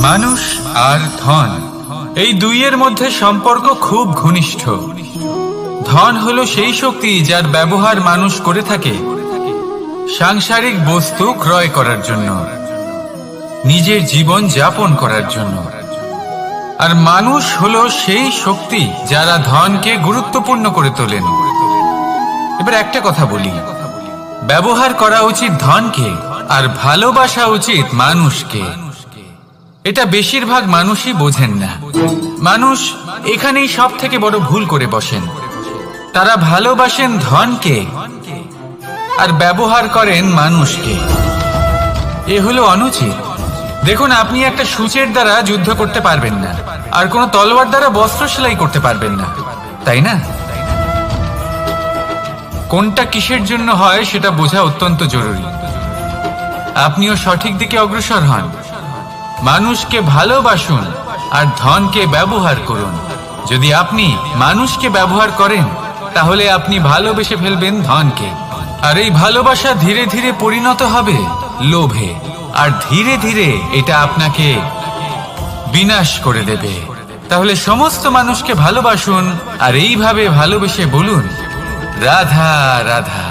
মানুষ আর ধন, এই দুইয়ের মধ্যে সম্পর্ক খুব ঘনিষ্ঠ। ধন হলো সেই শক্তি যার ব্যবহার মানুষ করে থাকে সাংসারিক বস্তু ক্রয় করার জন্য, নিজের জীবন যাপন করার জন্য। আর মানুষ হলো সেই শক্তি যারা ধনকে গুরুত্বপূর্ণ করে তোলেন। এবার একটা কথা বলি, ব্যবহার করা উচিত ধনকে আর ভালোবাসা উচিত মানুষকে। এটা বেশিরভাগ মানুষই বোঝেন না। মানুষ এখানেই সব থেকে বড় ভুল করে বসেন। তারা ভালোবাসেন ধনকে আর ব্যবহার করেন মানুষকে। এ হলো অনুচিত। দেখুন, আপনি একটা সূচের দ্বারা যুদ্ধ করতে পারবেন না, আর কোনো তলোয়ার দ্বারা বস্ত্র সেলাই করতে পারবেন না, তাই না? কোনটা কিসের জন্য হয় সেটা বোঝা অত্যন্ত জরুরি। আপনিও সঠিক দিকে অগ্রসর হন। মানুষকে ভালোবাসুন আর ধনকে ব্যবহার করুন। যদি আপনি মানুষকে ব্যবহার করেন তাহলে আপনি ভালোবেসে ফেলবেন ধনকে, আর এই ভালোবাসা ধীরে ধীরে পরিণত হবে লোভে, আর ধীরে ধীরে এটা আপনাকে বিনাশ করে দেবে। তাহলে সমস্ত মানুষকে ভালোবাসুন আর এইভাবে ভালোবেসে বলুন, রাধা রাধা।